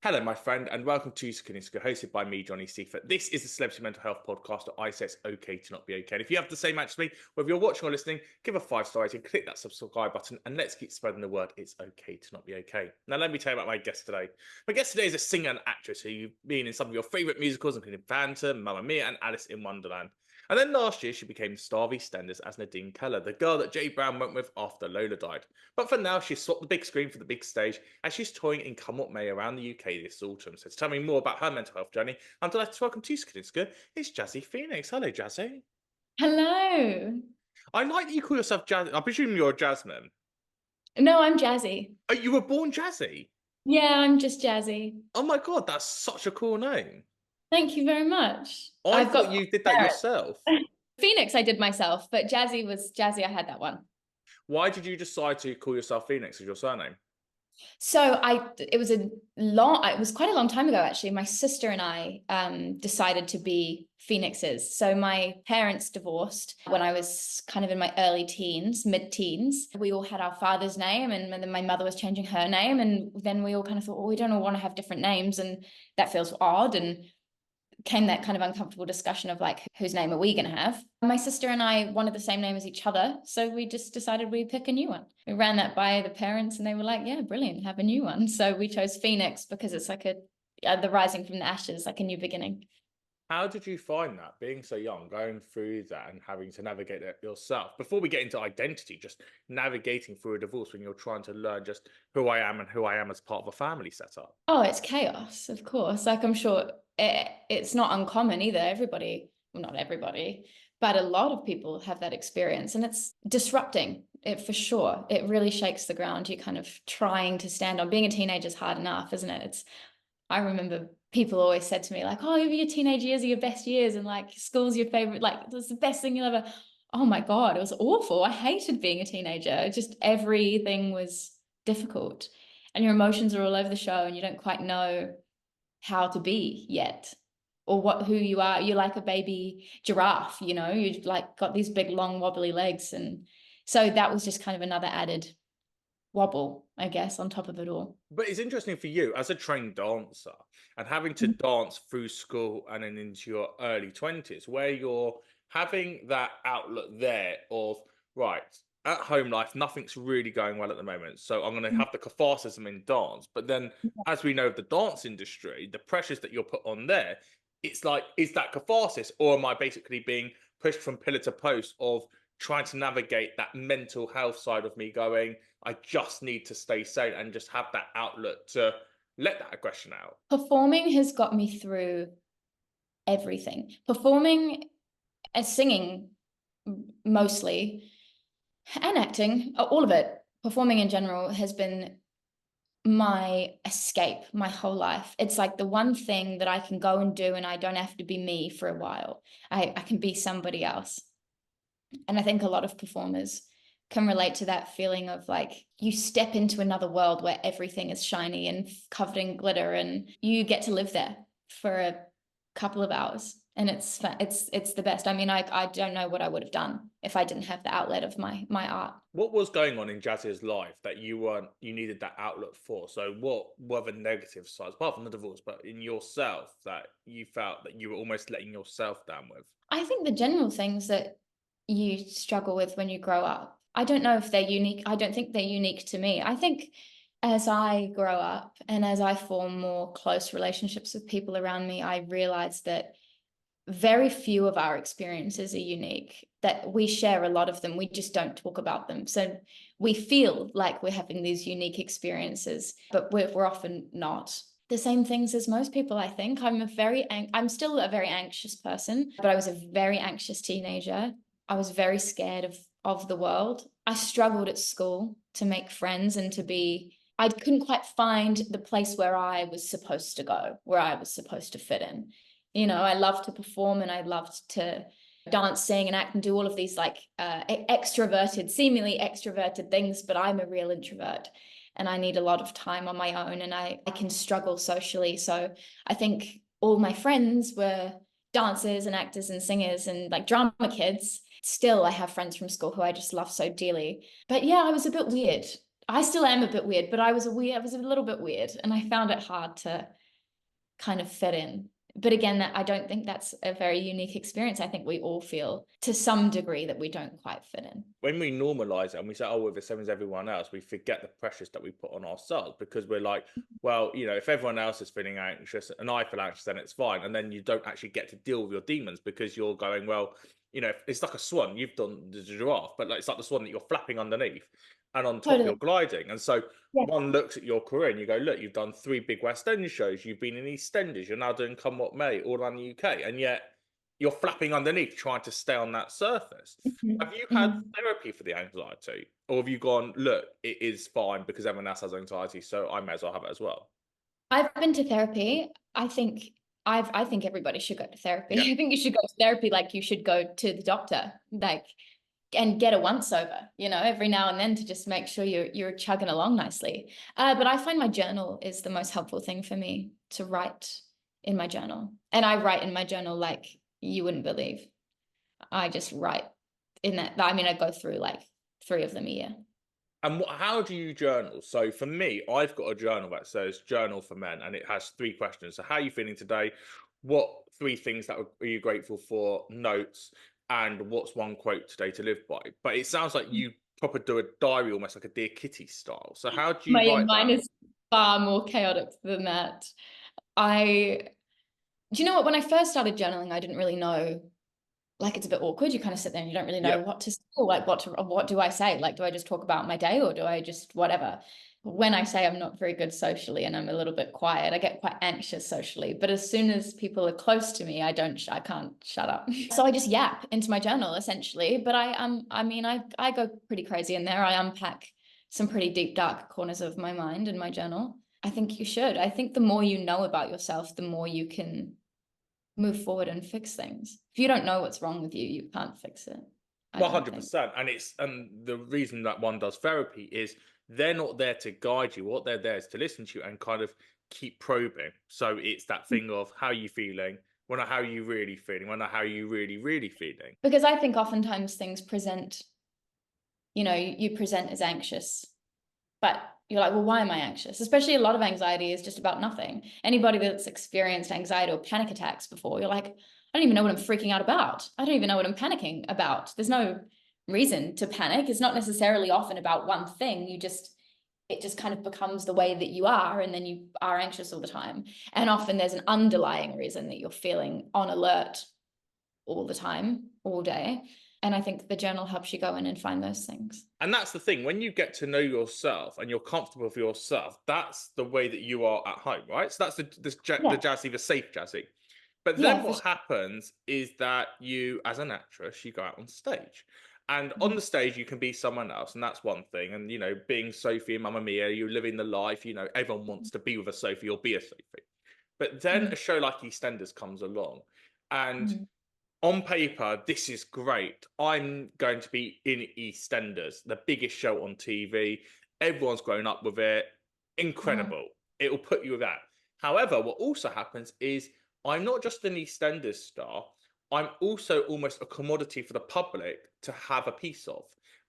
Hello, my friend, and welcome to Phoenix, hosted by me, Johnny Seifert. This is the Celebrity Mental Health podcast that I say it's okay to not be okay. And if you have the same match as me, whether you're watching or listening, give a 5-star rating, click that subscribe button, and let's keep spreading the word. It's okay to not be okay. Now, let me tell you about my guest today. My guest today is a singer and actress who you've been in some of your favourite musicals, including Phantom, Mamma Mia, and Alice in Wonderland. And then last year, she became the star of Eastenders as Nadine Keller, the girl that Jay Brown went with after Lola died. But for now, she's swapped the big screen for the big stage as she's touring in Come What May around the UK this autumn. So to tell me more about her mental health journey, I'm delighted to welcome to Skidinska, it's Jazzy Phoenix. Hello, Jazzy. Hello. I like that you call yourself Jazzy. I presume you're a Jasmine. No, I'm Jazzy. Oh, you were born Jazzy? Yeah, I'm just Jazzy. Oh my god, that's such a cool name. Thank you very much. I I've got thought you did that parents. yourself. Phoenix, I did myself, but Jazzy was Jazzy. I had that one. Why did you decide to call yourself Phoenix as your surname? It was it was quite a long time ago, actually. My sister and I decided to be Phoenixes. So my parents divorced when I was kind of in my early teens, mid-teens. We all had our father's name, and then my mother was changing her name. And then we all kind of thought, well, we don't all want to have different names, and that feels odd. And came that kind of uncomfortable discussion of like, whose name are we going to have? My sister and I wanted the same name as each other. So we just decided we'd pick a new one. We ran that by the parents and they were like, yeah, brilliant, have a new one. So we chose Phoenix because it's like the rising from the ashes, like a new beginning. How did you find that, being so young, going through that and having to navigate it yourself? Before we get into identity, just navigating through a divorce when you're trying to learn just who I am and who I am as part of a family setup. Oh, it's chaos, of course. Like I'm sure it's not uncommon either. Everybody, well, not everybody, but a lot of people have that experience and it's disrupting it for sure. It really shakes the ground. You're kind of trying to stand on. Being a teenager is hard enough, isn't it? I remember people always said to me like, oh, your teenage years are your best years and like school's your favorite, like that's the best thing you'll ever. Oh my God, it was awful. I hated being a teenager. Just everything was difficult and your emotions are all over the show and you don't quite know how to be yet or who you are. You're like a baby giraffe, you've like got these big long wobbly legs. And so that was just kind of another added wobble, I guess, on top of it all. But it's interesting for you as a trained dancer and having to dance through school and then into your early 20s, where you're having that outlet there of, right, at home life, nothing's really going well at the moment. So I'm going to have the catharsism in dance. But then, as we know, the dance industry, the pressures that you're put on there, it's like, is that catharsis or am I basically being pushed from pillar to post of trying to navigate that mental health side of me going, I just need to stay sane and just have that outlet to let that aggression out. Performing has got me through everything. Performing and singing mostly, and acting, all of it, performing in general has been my escape my whole life. It's like the one thing that I can go and do and I don't have to be me for a while. I can be somebody else. And I think a lot of performers can relate to that feeling of like you step into another world where everything is shiny and covered in glitter and you get to live there for a couple of hours and it's the best. I mean, I don't know what I would have done if I didn't have the outlet of my art. What was going on in Jazz's life that you needed that outlet for? So what were the negative sides, apart from the divorce, but in yourself that you felt that you were almost letting yourself down with? I think the general things that you struggle with when you grow up, I don't know if they're unique. I don't think they're unique to me. I think as I grow up and as I form more close relationships with people around me, I realize that very few of our experiences are unique, that we share a lot of them. We just don't talk about them. So we feel like we're having these unique experiences, but we're often not. The same things as most people, I think. I'm still a very anxious person, but I was a very anxious teenager. I was very scared of the world. I struggled at school to make friends and I couldn't quite find the place where I was supposed to go, where I was supposed to fit in. I loved to perform and I loved to dance, sing and act and do all of these like seemingly extroverted things, but I'm a real introvert and I need a lot of time on my own and I can struggle socially. So I think all my friends were dancers and actors and singers and like drama kids. Still, I have friends from school who I just love so dearly. But yeah, I was a bit weird. I still am a bit weird, but I was a little bit weird, and I found it hard to kind of fit in. But again, I don't think that's a very unique experience. I think we all feel to some degree that we don't quite fit in. When we normalize it and we say, oh, we're the same as everyone else, we forget the pressures that we put on ourselves, because we're like, well, if everyone else is feeling anxious and I feel anxious, then it's fine. And then you don't actually get to deal with your demons, because you're going, well, it's like a swan. You've done the giraffe, but it's like the swan that you're flapping underneath, and on top Totally. you're gliding. And so Yeah. one looks at your career and you go, look, you've done 3 big West End shows, you've been in EastEnders, you're now doing Come What May all around the UK, and yet you're flapping underneath trying to stay on that surface. Have you had therapy for the anxiety, or have you gone, look, it is fine because everyone else has anxiety, so I may as well have it as well? I've been to therapy. I think everybody should go to therapy. Yeah. I think you should go to therapy like you should go to the doctor, like, and get a once over, every now and then, to just make sure you're chugging along nicely. But I find my journal is the most helpful thing for me, to write in my journal. And I write in my journal like you wouldn't believe. I just write in that. I mean, I go through like 3 of them a year. And how do you journal? So for me, I've got a journal that says "Journal for Men," and it has 3 questions. So how are you feeling today? What 3 things that are you grateful for? Notes, and what's one quote today to live by? But it sounds like you proper do a diary, almost like a Dear Kitty style. So how do you write Mine that? is far more chaotic than that. Do you know what? When I first started journaling, I didn't really know. Like, it's a bit awkward. You kind of sit there and you don't really know what to say, or like what do I say? Like, do I just talk about my day, or do I just whatever? When I say I'm not very good socially and I'm a little bit quiet, I get quite anxious socially. But as soon as people are close to me, I can't shut up. So I just yap into my journal essentially. But I go pretty crazy in there. I unpack some pretty deep, dark corners of my mind in my journal. I think you should. I think the more you know about yourself, the more you can move forward and fix things. If you don't know what's wrong with you, you can't fix it. 100%. And the reason that one does therapy is they're not there to guide you. What they're there is to listen to you and kind of keep probing. So it's that thing of, how are you feeling? Well, not how are you really feeling? Well, not how are you really, really feeling? Because I think oftentimes things present, you present as anxious, but you're like, well, why am I anxious? Especially a lot of anxiety is just about nothing. Anybody that's experienced anxiety or panic attacks before, you're like, I don't even know what I'm freaking out about. I don't even know what I'm panicking about. There's no reason to panic. It's not necessarily often about one thing. It just kind of becomes the way that you are, and then you are anxious all the time. And often there's an underlying reason that you're feeling on alert all the time, all day. And I think the journal helps you go in and find those things. And that's the thing. When you get to know yourself and you're comfortable with yourself, that's the way that you are at home, right? So that's the jazzy, the safe jazzy. But then what happens is that you, as an actress, you go out on stage. And on the stage, you can be someone else, and that's one thing. And, being Sophie and Mamma Mia, you're living the life, everyone wants to be with a Sophie or be a Sophie. But then a show like EastEnders comes along, and on paper, this is great. I'm going to be in EastEnders, the biggest show on TV. Everyone's grown up with it. Incredible. It will put you with that. However, what also happens is I'm not just an EastEnders star. I'm also almost a commodity for the public to have a piece of.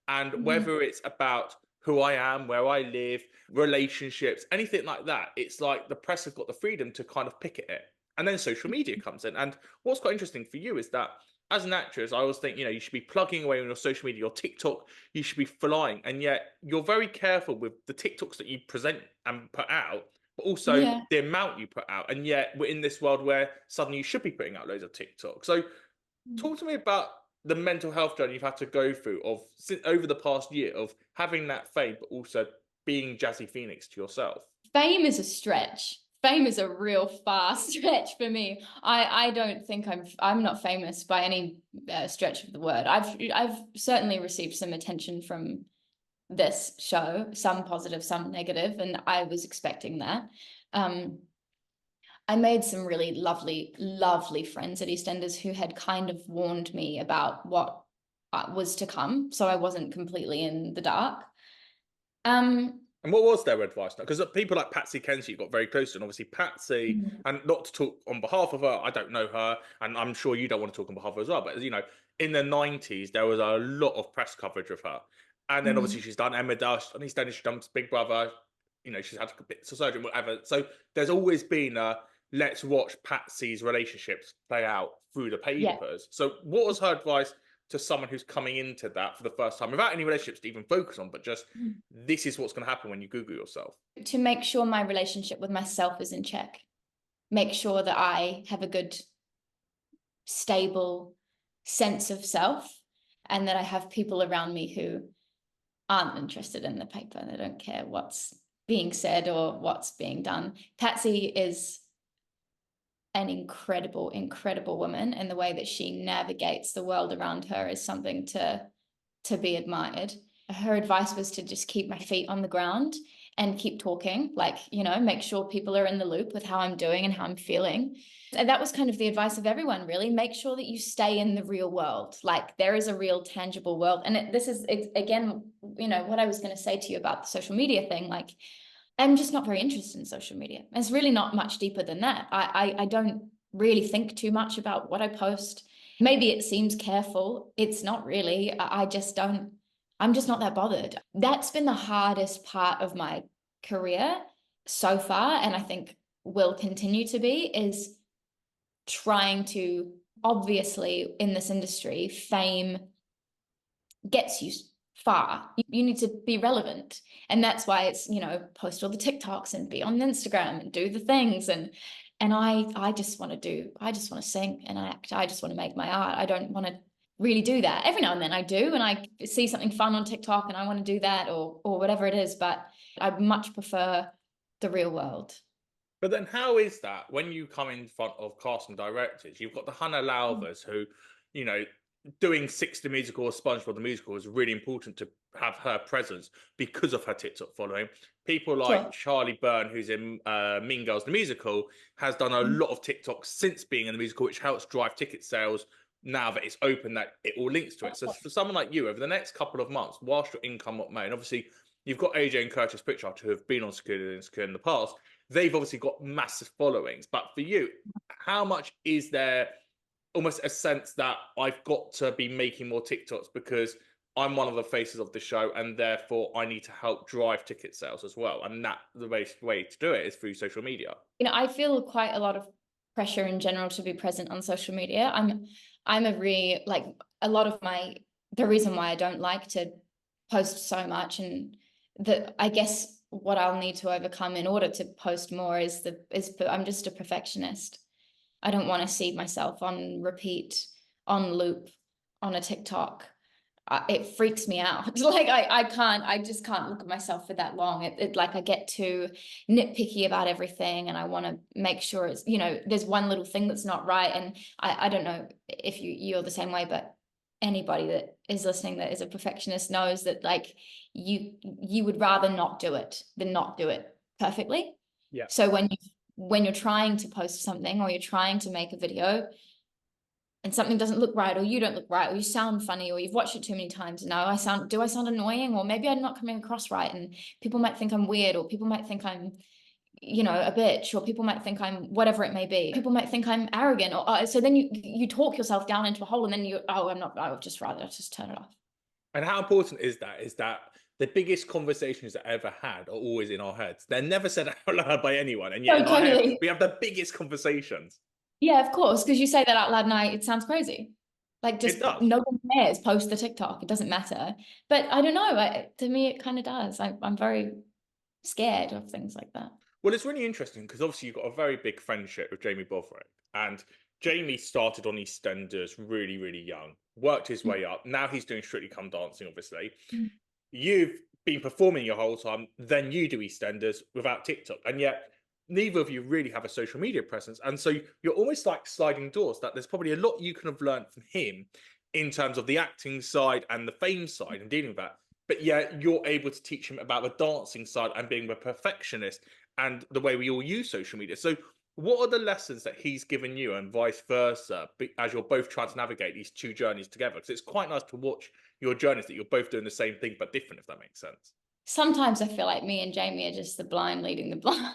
And whether it's about who I am, where I live, relationships, anything like that, it's like the press have got the freedom to kind of pick at it. And then social media comes in. And what's quite interesting for you is that as an actress, I always think, you should be plugging away on your social media, your TikTok, you should be flying. And yet you're very careful with the TikToks that you present and put out, but also the amount you put out. And yet we're in this world where suddenly you should be putting out loads of TikTok. So talk to me about the mental health journey you've had to go through over the past year of having that fame, but also being Jazzy Phoenix to yourself. Fame is a stretch. Fame is a real far stretch for me. I don't think I'm not famous by any stretch of the word. I've certainly received some attention from this show, some positive, some negative, and I was expecting that. I made some really lovely, lovely friends at EastEnders who had kind of warned me about what was to come, so I wasn't completely in the dark. And what was their advice? Because people like Patsy Kenzie got very close to, and obviously Patsy, and not to talk on behalf of her, I don't know her, and I'm sure you don't want to talk on behalf of her as well, but in the 90s, there was a lot of press coverage of her. And then obviously she's done Emmerdale, she's done EastEnders, she's done Big Brother. You know, she's had bits of surgery, whatever. So there's always been a let's watch Patsy's relationships play out through the Yeah. papers. So what was her advice to someone who's coming into that for the first time without any relationships to even focus on, but just this is what's going to happen when you Google yourself? To make sure my relationship with myself is in check. Make sure that I have a good, stable sense of self, and that I have people around me who aren't interested in the paper. They don't care what's being said or what's being done. Patsy is an incredible, incredible woman, and the way that she navigates the world around her is something to be admired. Her advice was to just keep my feet on the ground and keep talking, like, you know, make sure people are in the loop with how I'm doing and how I'm feeling. And that was kind of the advice of everyone, really. Make sure that you stay in the real world. Like, there is a real tangible world. And this is, again, you know, what I was going to say to you about the social media thing. Like, I'm just not very interested in social media. It's really not much deeper than that. I don't really think too much about what I post. Maybe it seems careful. It's not really. I just don't, I'm just not that bothered. That's been the hardest part of my career so far, and I think will continue to be, is trying to, obviously in this industry, fame gets you far. You need to be relevant. And that's why it's, you know, post all the TikToks and be on Instagram and do the things. And I just want to sing and act. I just want to make my art. I don't want to really do that. Every now and then I do, and I see something fun on TikTok and I want to do that, or whatever it is, but I much prefer the real world. But then how is that when you come in front of casting directors? You've got the Hannah Lauvers who, you know, doing Six the Musical or SpongeBob the Musical is really important to have her presence because of her TikTok following. People like Sure. Charlie Byrne, who's in Mean Girls the Musical, has done a lot of TikToks since being in the musical, which helps drive ticket sales now that it's open, that it all links to it. So for someone like you, over the next couple of months, whilst your income what may, and obviously you've got AJ and Curtis Pritchard who have been on Secure and Insecure in the past, they've obviously got massive followings. But for you, how much is there almost a sense that I've got to be making more TikToks because I'm one of the faces of the show and therefore I need to help drive ticket sales as well? And that the best way to do it is through social media. You know, I feel quite a lot of pressure in general to be present on social media. I'm a really, like, a lot of the reason why I don't like to post so much, and that I guess what I'll need to overcome in order to post more is I'm just a perfectionist. I don't want to see myself on repeat, on loop, on a TikTok. It freaks me out. Like, I just can't look at myself for that long. It like, I get too nitpicky about everything, and I want to make sure it's, you know, there's one little thing that's not right. And I don't know if you're the same way, but anybody that is listening that is a perfectionist knows that, like, you would rather not do it than not do it perfectly. Yeah. So when you're trying to post something, or you're trying to make a video, and something doesn't look right, or you don't look right, or you sound funny, or you've watched it too many times, do I sound annoying, or maybe I'm not coming across right, and people might think I'm weird, or people might think I'm, you know, a bitch, or people might think I'm whatever it may be. People might think I'm arrogant, or so then you talk yourself down into a hole, and then I'm not, I would just rather just turn it off. And how important is that? Is that the biggest conversations that I ever had are always in our heads. They're never said out loud by anyone. And yet No, in our head, totally. we have the biggest conversations. Yeah, of course, because you say that out loud and it sounds crazy. Like, just It does. no one cares, post the TikTok, it doesn't matter. But I don't know, to me it kind of does. I'm very scared of things like that. Well, it's really interesting because obviously you've got a very big friendship with Jamie Botherick. And Jamie started on EastEnders really, really young, worked his way up. Now he's doing Strictly Come Dancing, obviously. Mm. You've been performing your whole time, then you do EastEnders without TikTok. And yet neither of you really have a social media presence. And so you're almost like sliding doors, that there's probably a lot you can have learned from him in terms of the acting side and the fame side and dealing with that. But yet you're able to teach him about the dancing side and being a perfectionist and the way we all use social media. So what are the lessons that he's given you and vice versa as you're both trying to navigate these two journeys together? Because it's quite nice to watch your journeys that you're both doing the same thing but different, if that makes sense. Sometimes I feel like me and Jamie are just the blind leading the blind.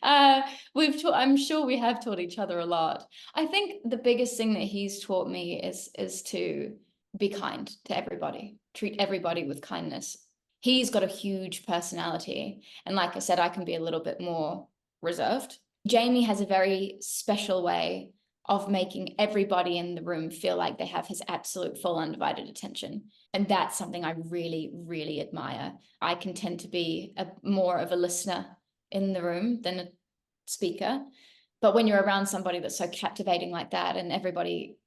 I'm sure we have taught each other a lot. I think the biggest thing that he's taught me is to be kind to everybody, treat everybody with kindness. He's got a huge personality. And like I said, I can be a little bit more reserved. Jamie has a very special way of making everybody in the room feel like they have his absolute full undivided attention. And that's something I really, really admire. I can tend to be more of a listener in the room than a speaker. But when you're around somebody that's so captivating like that, and everybody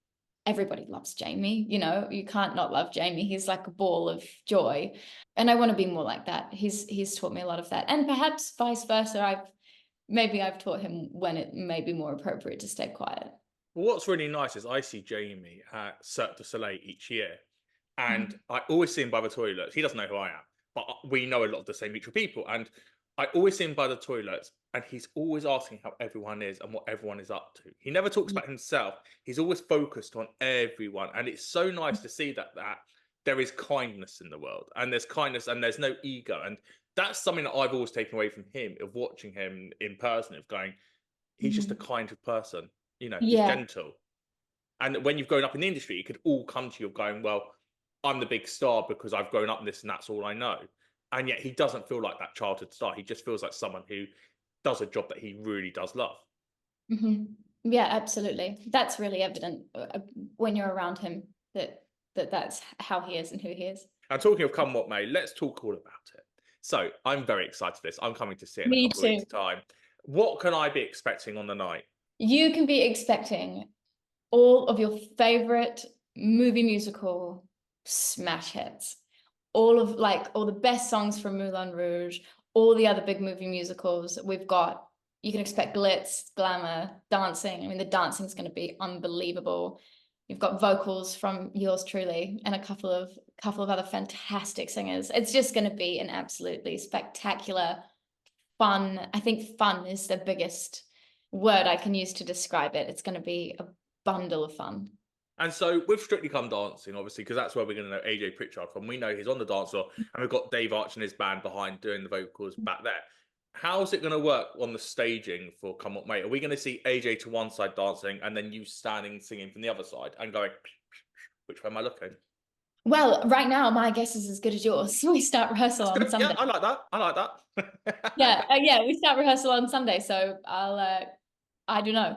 loves Jamie, you know, you can't not love Jamie. He's like a ball of joy. And I want to be more like that. He's taught me a lot of that. And perhaps vice versa. I've taught him when it may be more appropriate to stay quiet. Well, what's really nice is I see Jamie at Cirque du Soleil each year, and I always see him by the toilets. He doesn't know who I am, but we know a lot of the same mutual people. And I always see him by the toilets, and he's always asking how everyone is and what everyone is up to. He never talks about himself. He's always focused on everyone. And it's so nice to see that there is kindness in the world, and there's kindness and there's no ego. And that's something that I've always taken away from him, of watching him in person, of going, he's just a kind of person. You know, he's gentle. And when you've grown up in the industry, it could all come to you of going, well, I'm the big star because I've grown up in this and that's all I know. And yet he doesn't feel like that childhood star. He just feels like someone who does a job that he really does love. Yeah, absolutely. That's really evident when you're around him, that's how he is and who he is. And talking of come what may, let's talk all about it. So I'm very excited for this. I'm coming to see it in a couple of weeks' time. What can I be expecting on the night? You can be expecting all of your favorite movie musical smash hits, all the best songs from Moulin Rouge, all the other big movie musicals we've got. You can expect glitz, glamour, dancing. I mean, the dancing is going to be unbelievable. You've got vocals from yours truly and a couple of other fantastic singers. It's just going to be an absolutely spectacular, fun. I think fun is the biggest word I can use to describe it. It's going to be a bundle of fun. And so with Strictly Come Dancing, obviously, because that's where we're going to know AJ Pritchard from. We know he's on the dance floor, and we've got Dave Arch and his band behind doing the vocals back there. How's it going to work on the staging for Come What May? Are we going to see AJ to one side dancing and then you standing singing from the other side and going, which way am I looking? Well, right now, my guess is as good as yours. We start rehearsal on Sunday. Yeah, I like that. Yeah, we start rehearsal on Sunday. So I don't know,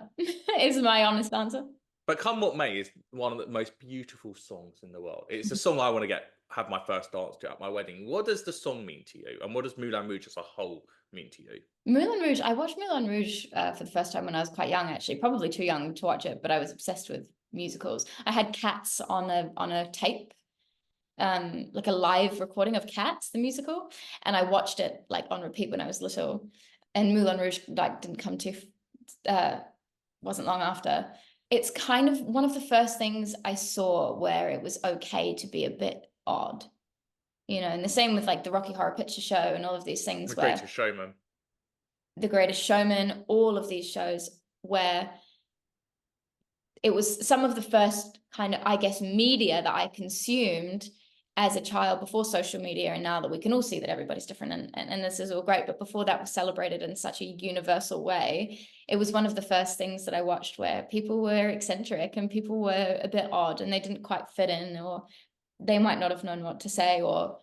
is my honest answer. But Come What May is one of the most beautiful songs in the world. It's a song I want to have my first dance to at my wedding. What does the song mean to you? And what does Moulin Rouge as a whole mean to you? Moulin Rouge, I watched Moulin Rouge for the first time when I was quite young, actually, probably too young to watch it, but I was obsessed with musicals. I had Cats on a tape, like a live recording of Cats, the musical, and I watched it like on repeat when I was little. And Moulin Rouge didn't come to, wasn't long after. It's kind of one of the first things I saw where it was okay to be a bit odd, you know, and the same with like the Rocky Horror Picture Show and all of these things. The Greatest Showman. The Greatest Showman, all of these shows where it was some of the first kind of, I guess, media that I consumed as a child before social media, and now that we can all see that everybody's different and this is all great, but before that was celebrated in such a universal way, it was one of the first things that I watched where people were eccentric and people were a bit odd and they didn't quite fit in, or they might not have known what to say, or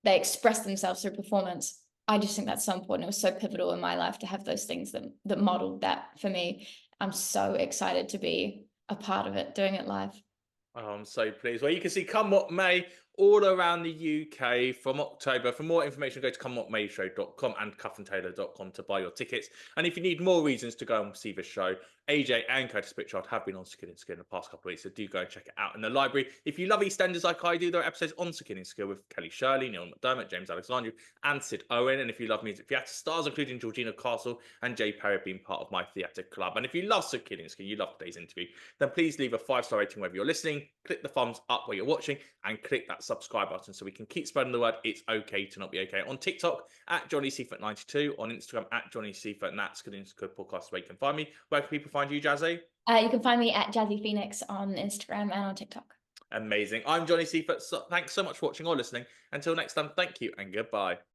they expressed themselves through performance. I just think that's so important. It was so pivotal in my life to have those things that modeled that for me. I'm so excited to be a part of it, doing it live. Oh, I'm so pleased. Well, you can see Come What May all around the UK from October. For more information, go to comewhatmayshow.com and cuffandtaylor.com to buy your tickets. And if you need more reasons to go and see the show, AJ and Curtis Pritchard have been on Skin and Skill in the past couple of weeks, so do go and check it out in the library. If you love EastEnders like I do, there are episodes on Skin and Skill with Kelly Shirley, Neil McDermott, James Alexandru, and Sid Owen. And if you love music theatre stars, including Georgina Castle and Jay Perry, being part of my theatre club. And if you love Skin and Skill, you love today's interview, then please leave a 5-star rating wherever you're listening, click the thumbs up where you're watching, and click that subscribe button so we can keep spreading the word it's okay to not be okay. On TikTok at Johnny Seifert 92, on Instagram at Johnny Seifert, and that's Skin and Skill podcast where you can find me. Where can people find you, Jazzy? You can find me at Jazzy Phoenix on Instagram and on TikTok. Amazing. I'm Johnny Seifert. So thanks so much for watching or listening. Until next time, thank you and goodbye.